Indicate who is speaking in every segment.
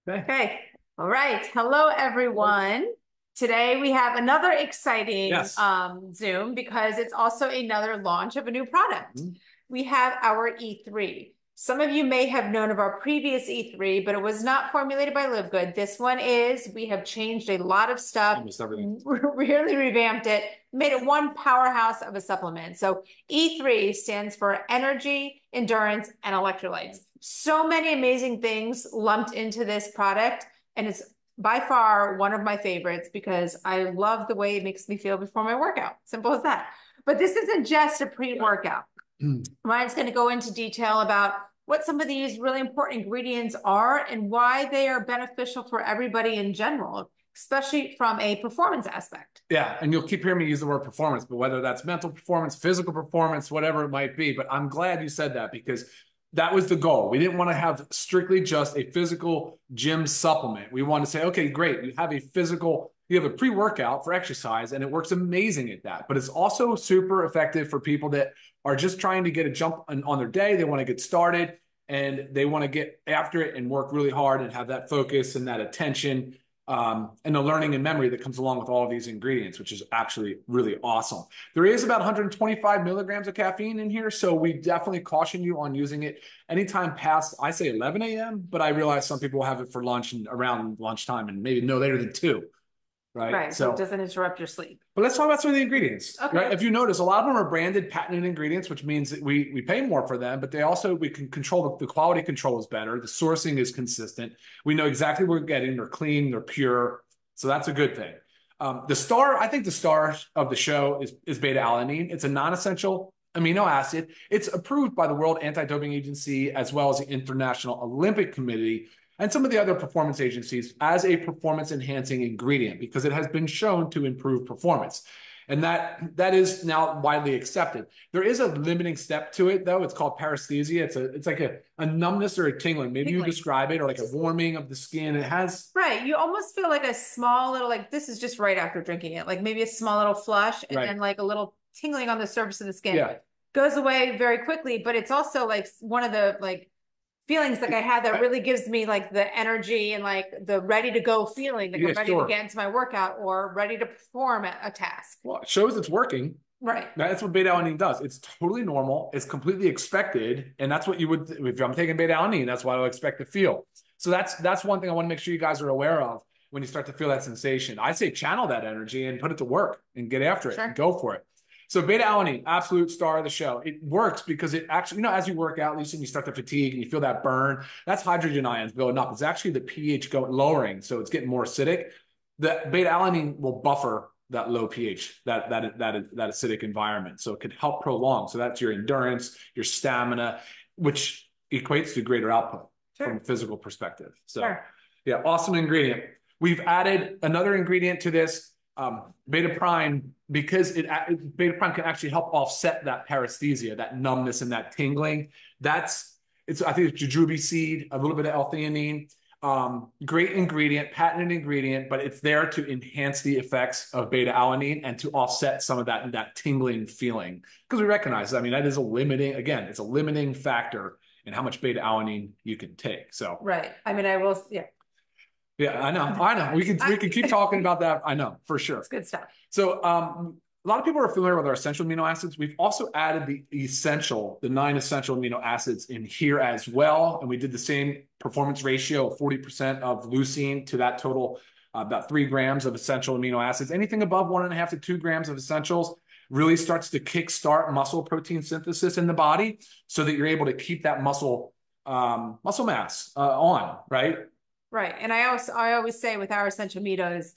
Speaker 1: Okay. All right. Hello, everyone. Today we have another exciting Zoom because it's also another launch of a new product. We have our E3. Some of you may have known of our previous E3, but it was not formulated by LiveGood. This one is. We have changed a lot of stuff, really revamped it, made it one powerhouse of a supplement. So E3 stands for energy, endurance, and electrolytes. So many amazing things lumped into this product, and it's by far one of my favorites because I love the way it makes me feel before my workout. Simple as that. But this isn't just a pre-workout. Ryan's going to go into detail about what some of these really important ingredients are and why they are beneficial for everybody in general, especially from a performance aspect.
Speaker 2: Yeah, and you'll keep hearing me use the word performance, but whether that's mental performance, physical performance, whatever it might be. But I'm glad you said that because that was the goal. We didn't want to have strictly just a physical gym supplement. We wanted to say, okay, great. You have a pre-workout for exercise and it works amazing at that. But it's also super effective for people that are just trying to get a jump on their day. They want to get started and they want to get after it and work really hard and have that focus and that attention and the learning and memory that comes along with all of these ingredients, which is actually really awesome. There is about 125 milligrams of caffeine in here, so we definitely caution you on using it anytime past, I say 11 a.m., but I realize some people have it for lunch and around lunchtime and maybe no later than 2.
Speaker 1: Right. So it doesn't interrupt your sleep.
Speaker 2: But let's talk about some of the ingredients.
Speaker 1: Okay.
Speaker 2: Right? If you notice, a lot of them are branded, patented ingredients, which means that we pay more for them, but we can control the quality control is better. The sourcing is consistent. We know exactly what we're getting. They're clean, they're pure. So that's a good thing. I think the star of the show is beta-alanine. It's a non-essential amino acid. It's approved by the World Anti-Doping Agency as well as the International Olympic Committee and some of the other performance agencies as a performance-enhancing ingredient because it has been shown to improve performance. And that is now widely accepted. There is a limiting step to it, though. It's called paresthesia. It's like a numbness or a tingling. Maybe you describe it, or like a warming of the skin. It has...
Speaker 1: Right. You almost feel like a small little, like this is just right after drinking it, like maybe a small little flush and then like a little tingling on the surface of the skin.
Speaker 2: Yeah.
Speaker 1: Goes away very quickly, but it's also like one of the feelings like I had that really gives me like the energy and like the ready to go feeling, like I'm ready to get into my workout or ready to perform a task.
Speaker 2: Well, it shows it's working.
Speaker 1: Right.
Speaker 2: That's what beta-alanine does. It's totally normal. It's completely expected. And that's what you would, if I'm taking beta-alanine, that's what I would expect to feel. So that's one thing I want to make sure you guys are aware of when you start to feel that sensation. I say channel that energy and put it to work and get after it and go for it. So beta-alanine, absolute star of the show. It works because it actually, as you work out, at least when you start to fatigue and you feel that burn, that's hydrogen ions building up. It's actually the pH lowering, so it's getting more acidic. The beta-alanine will buffer that low pH, that acidic environment. So it can help prolong. So that's your endurance, your stamina, which equates to greater output from a physical perspective. So yeah, awesome ingredient. We've added another ingredient to this, beta prime, because beta prime can actually help offset that paresthesia, that numbness and that tingling. I think it's jujube seed, a little bit of L-theanine. Great ingredient, patented ingredient, but it's there to enhance the effects of beta-alanine and to offset some of that tingling feeling. Because we recognize, that is it's a limiting factor in how much beta-alanine you can take. So
Speaker 1: right. I will,
Speaker 2: Yeah, I know. We can keep talking about that. I know, for sure.
Speaker 1: It's good stuff.
Speaker 2: So a lot of people are familiar with our essential amino acids. We've also added the 9 essential amino acids in here as well. And we did the same performance ratio of 40% of leucine to that total, about 3 grams of essential amino acids. Anything above 1.5 to 2 grams of essentials really starts to kickstart muscle protein synthesis in the body so that you're able to keep that muscle mass on, right?
Speaker 1: Right. And I always say with our essential aminos,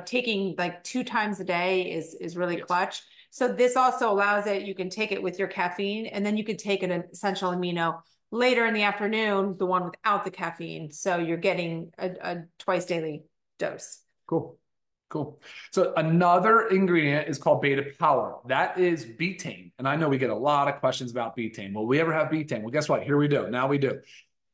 Speaker 1: taking like 2 times a day is really clutch. So this also allows it, you can take it with your caffeine and then you could take an essential amino later in the afternoon, the one without the caffeine. So you're getting a twice daily dose.
Speaker 2: Cool. So another ingredient is called beta power. That is betaine. And I know we get a lot of questions about betaine. Will we ever have betaine? Well, guess what? Here we do. Now we do.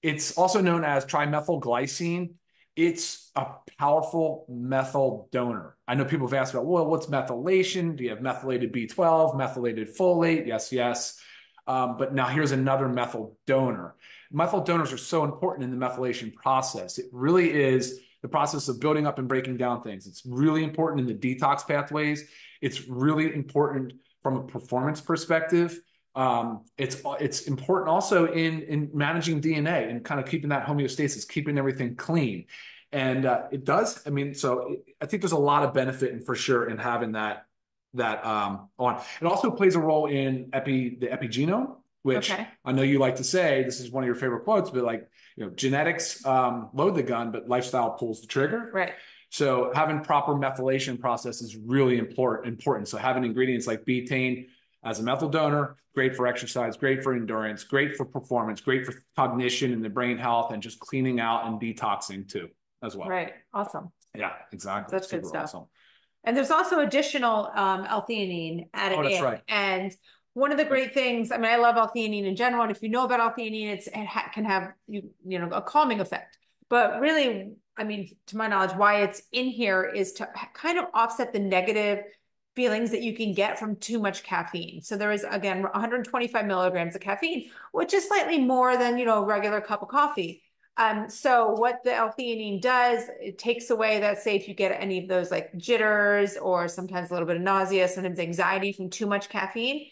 Speaker 2: It's also known as trimethylglycine. It's a powerful methyl donor. I know people have asked about, well, what's methylation? Do you have methylated B12, methylated folate? Yes. But now here's another methyl donor. Methyl donors are so important in the methylation process. It really is the process of building up and breaking down things. It's really important in the detox pathways. It's really important from a performance perspective. It's important also in managing DNA and kind of keeping that homeostasis, keeping everything clean. And it does. I mean, so I think there's a lot of benefit, and for sure, in having that on. It also plays a role in the epigenome, which I know you like to say. This is one of your favorite quotes, but like, genetics load the gun, but lifestyle pulls the trigger.
Speaker 1: Right.
Speaker 2: So having proper methylation process is really important. So having ingredients like betaine as a methyl donor, great for exercise, great for endurance, great for performance, great for cognition and the brain health, and just cleaning out and detoxing too, as well.
Speaker 1: Right. Awesome.
Speaker 2: Yeah, exactly.
Speaker 1: That's good stuff. Awesome. And there's also additional L-theanine added in.
Speaker 2: That's right.
Speaker 1: And one of the great things, I mean, I love L-theanine in general, and if you know about L-theanine, it can have a calming effect. But really, I mean, to my knowledge, why it's in here is to kind of offset the negative feelings that you can get from too much caffeine. So there is, again, 125 milligrams of caffeine, which is slightly more than, a regular cup of coffee. So what the L-theanine does, it takes away that, say, if you get any of those like jitters or sometimes a little bit of nausea, sometimes anxiety from too much caffeine,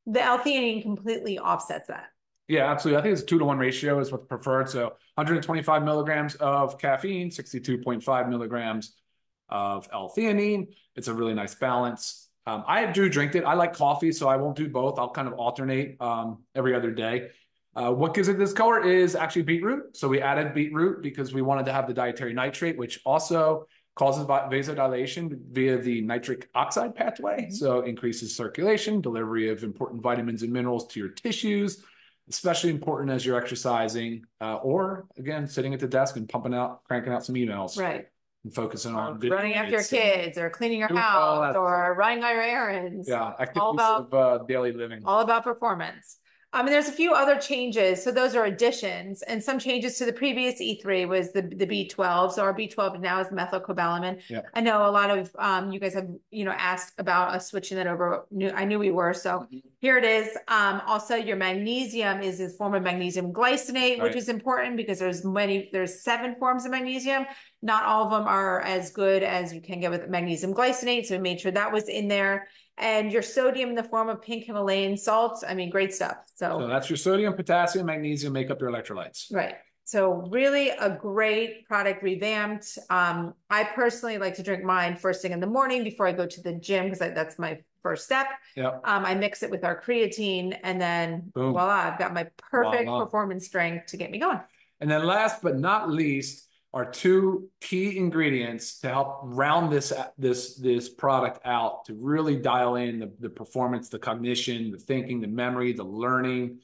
Speaker 1: the L-theanine completely offsets that.
Speaker 2: Yeah, absolutely. I think it's a 2-to-1 ratio is what's preferred. So 125 milligrams of caffeine, 62.5 milligrams of L-theanine. It's a really nice balance. I do drink it. I like coffee, so I won't do both. I'll kind of alternate every other day. What gives it this color is actually beetroot. So we added beetroot because we wanted to have the dietary nitrate, which also causes vasodilation via the nitric oxide pathway. So increases circulation, delivery of important vitamins and minerals to your tissues, especially important as you're exercising or, again, sitting at the desk and cranking out some emails.
Speaker 1: Right.
Speaker 2: And focusing on
Speaker 1: running after your kids or cleaning your house or running all your errands.
Speaker 2: Yeah, activities of daily living.
Speaker 1: All about performance. And there's a few other changes. So those are additions, and some changes to the previous E3 was the B12. So our B12 now is methylcobalamin.
Speaker 2: Yeah.
Speaker 1: I know a lot of you guys have asked about us switching that over. I knew we were. So here it is. Also, your magnesium is a form of magnesium glycinate, which is important because there's 7 forms of magnesium. Not all of them are as good as you can get with magnesium glycinate. So we made sure that was in there. And your sodium in the form of pink Himalayan salts. I mean, great stuff. So
Speaker 2: that's your sodium, potassium, magnesium, make up your electrolytes.
Speaker 1: Right. So really a great product, revamped. I personally like to drink mine first thing in the morning before I go to the gym because that's my first step.
Speaker 2: Yep.
Speaker 1: I mix it with our creatine, and then
Speaker 2: boom,
Speaker 1: voila, I've got my perfect performance drink to get me going.
Speaker 2: And then last but not least are 2 key ingredients to help round this product out, to really dial in the performance, the cognition, the thinking, the memory, the learning,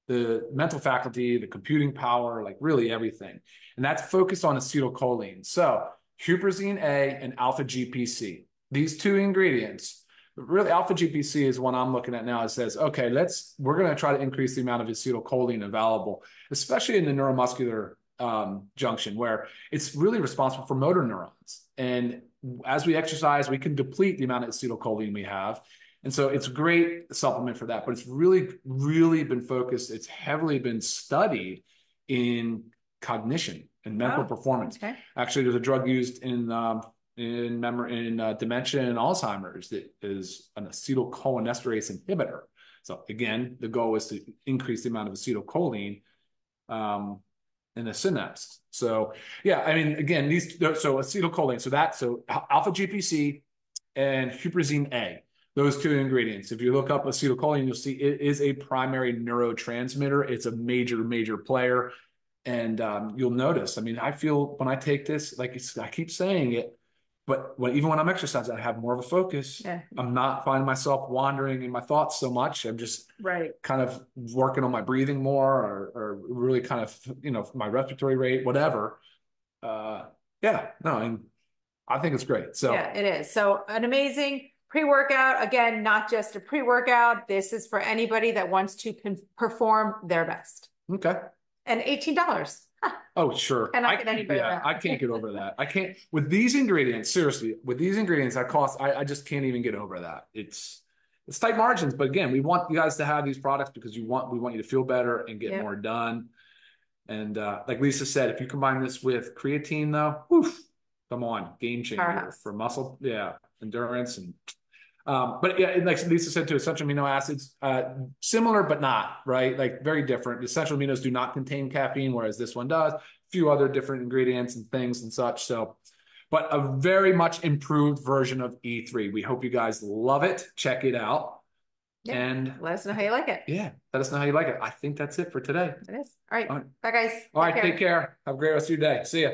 Speaker 2: the mental faculty, the computing power, like really everything. And that's focused on acetylcholine. So huperzine A and alpha GPC, these 2 ingredients. Really, alpha GPC is one I'm looking at now. It says, okay, we're going to try to increase the amount of acetylcholine available, especially in the neuromuscular junction, where it's really responsible for motor neurons. And as we exercise, we can deplete the amount of acetylcholine we have. And so it's a great supplement for that, but it's really, really been focused. It's heavily been studied in cognition and mental performance.
Speaker 1: Okay.
Speaker 2: Actually, there's a drug used in dementia and Alzheimer's that is an acetylcholinesterase inhibitor. So again, the goal is to increase the amount of acetylcholine in the synapse. So yeah, I mean, again, so acetylcholine, so alpha GPC and huperzine A, those 2 ingredients. If you look up acetylcholine, you'll see it is a primary neurotransmitter. It's a major player. And you'll notice, I mean, I feel when I take this, like I keep saying it, but even when I'm exercising, I have more of a focus.
Speaker 1: Yeah.
Speaker 2: I'm not finding myself wandering in my thoughts so much. I'm just kind of working on my breathing more, or really kind of, my respiratory rate, whatever. And I think it's great. So
Speaker 1: yeah, it is. So an amazing pre-workout. Again, not just a pre-workout. This is for anybody that wants to perform their best.
Speaker 2: Okay.
Speaker 1: And $18.
Speaker 2: Oh, sure.
Speaker 1: And I
Speaker 2: can't get over that. I can't with these ingredients. Seriously, with these ingredients, I just can't even get over that. It's tight margins, but again, we want you guys to have these products because we want you to feel better and get more done. And like Lisa said, if you combine this with creatine, though, whew, come on, game changer for muscle, endurance. And but yeah, like Lisa said too, essential amino acids, similar but not, right? Like very different. Essential aminos do not contain caffeine, whereas this one does. A few other different ingredients and things and such. So, but a very much improved version of E3. We hope you guys love it. Check it out.
Speaker 1: Yeah.
Speaker 2: And
Speaker 1: let us know how you like it.
Speaker 2: Yeah, let us know how you like it. I think that's it for today.
Speaker 1: It is. All right. Bye, guys.
Speaker 2: All right. Take care. Have a great rest of your day. See ya.